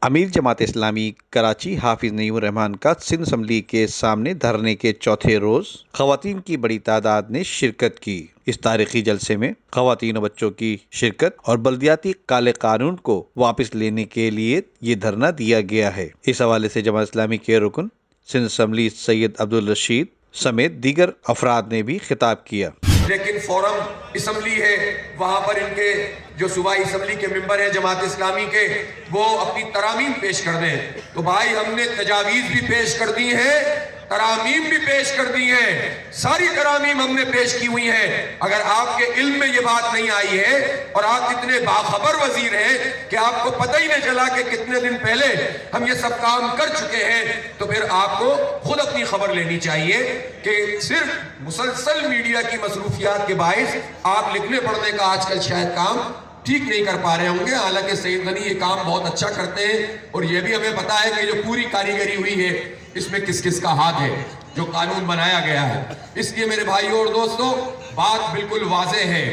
امیر جماعت اسلامی کراچی حافظ نعیم الرحمان کا سندھ اسمبلی کے سامنے دھرنے کے چوتھے روز خواتین کی بڑی تعداد نے شرکت کی۔ اس تاریخی جلسے میں خواتین و بچوں کی شرکت اور بلدیاتی کالے قانون کو واپس لینے کے لیے یہ دھرنا دیا گیا ہے۔ اس حوالے سے جماعت اسلامی کے رکن سندھ اسمبلی سید عبدالرشید سمیت دیگر افراد نے بھی خطاب کیا۔ لیکن فورم اسمبلی ہے، وہاں پر ان کے جو صوبائی اسمبلی کے ممبر ہیں جماعت اسلامی کے، وہ اپنی ترامیم پیش کر دیں۔ تو بھائی ہم نے تجاویز بھی پیش کر دی ہیں، ترامیم بھی پیش کر دی ہیں، ساری ترامیم ہم نے پیش کی ہوئی ہیں۔ اگر آپ کے علم میں یہ بات نہیں آئی ہے اور آپ اتنے باخبر وزیر ہیں کہ آپ کو پتہ ہی نہیں چلا کہ کتنے دن پہلے ہم یہ سب کام کر چکے ہیں، تو پھر آپ کو خود اپنی خبر لینی چاہیے کہ صرف مسلسل میڈیا کی مصروفیات کے باعث آپ لکھنے پڑھنے کا آج کل شاید کام ٹھیک نہیں کر پا رہے ہوں گے۔ حالانکہ سید غنی یہ کام بہت اچھا کرتے ہیں اور یہ بھی ہمیں پتا ہے کہ جو پوری کاریگری ہوئی ہے اس میں کس کس کا ہاتھ ہے، جو قانون بنایا گیا ہے۔ اس لیے میرے بھائیوں اور دوستوں، بات بالکل واضح ہے،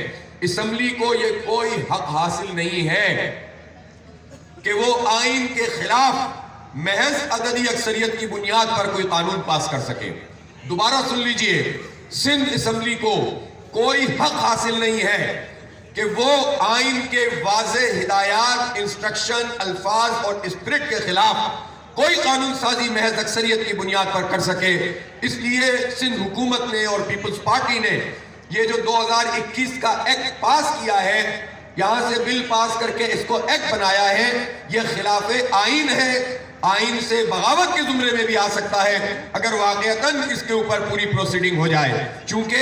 اسمبلی کو یہ کوئی حق حاصل نہیں ہے کہ وہ آئین کے خلاف محض عددی اکثریت کی بنیاد پر کوئی قانون پاس کر سکے۔ دوبارہ سن لیجئے، سندھ اسمبلی کو کوئی حق حاصل نہیں ہے کہ وہ آئین کے واضح ہدایات، انسٹرکشن، الفاظ اور اسپرٹ کے خلاف کوئی قانون سازی محض اکثریت کی بنیاد پر کر سکے۔ اس لیے سندھ حکومت نے اور پیپلز پارٹی نے یہ جو 2021 کا ایکٹ پاس کیا ہے، یہاں سے بل پاس کر کے اس کو ایکٹ بنایا ہے، یہ خلاف آئین ہے، آئین سے بغاوت کے زمرے میں بھی آ سکتا ہے اگر واقعتاً اس کے اوپر پوری پروسیڈنگ ہو جائے۔ چونکہ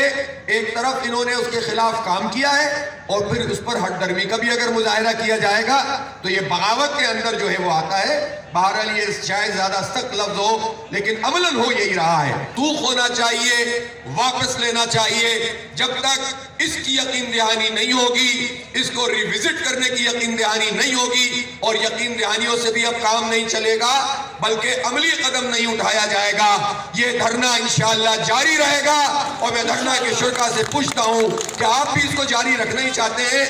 ایک طرف انہوں نے اس کے خلاف کام کیا ہے اور پھر اس پر ہٹ درمی کا بھی اگر مظاہرہ کیا جائے گا تو یہ بغاوت کے اندر جو ہے وہ آتا ہے۔ بہرحال یہ شاید زیادہ سخت لفظ ہو لیکن عملاً ہو یہی رہا ہے۔ سوکھ ہونا چاہیے، واپس لینا چاہیے۔ جب تک اس کی یقین دہانی نہیں ہوگی، اس کو ریوزٹ کرنے کی یقین دہانی نہیں ہوگی، اور یقین دہانیوں سے بھی اب کام نہیں چلے گا بلکہ عملی قدم نہیں اٹھایا جائے گا، یہ دھرنا انشاءاللہ جاری رہے گا۔ اور میں دھرنا کے شرکا سے پوچھتا ہوں کہ آپ بھی اس کو جاری رکھنا ہی چاہتے ہیں؟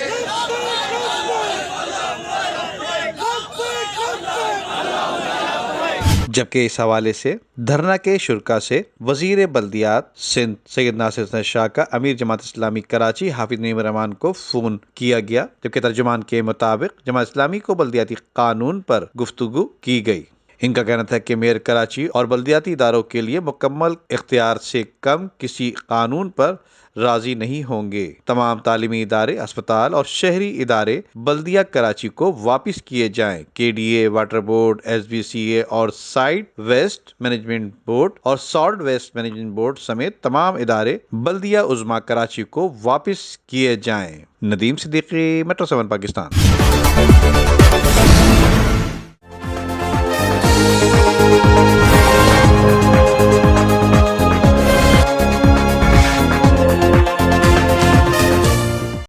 جبکہ اس حوالے سے دھرنا کے شرکا سے وزیر بلدیات سندھ سید ناصر حسین شاہ کا امیر جماعت اسلامی کراچی حافظ نعیم الرحمان کو فون کیا گیا، جبکہ ترجمان کے مطابق جماعت اسلامی کو بلدیاتی قانون پر گفتگو کی گئی۔ ان کا کہنا تھا کہ میئر کراچی اور بلدیاتی اداروں کے لیے مکمل اختیار سے کم کسی قانون پر راضی نہیں ہوں گے۔ تمام تعلیمی ادارے، اسپتال اور شہری ادارے بلدیہ کراچی کو واپس کیے جائیں۔ KDA، واٹر بورڈ، SBCA اور سائٹ ویسٹ مینجمنٹ بورڈ اور سالٹ ویسٹ مینجمنٹ بورڈ سمیت تمام ادارے بلدیہ عظمیٰ کراچی کو واپس کیے جائیں۔ ندیم صدیقی، میٹرو 7 پاکستان۔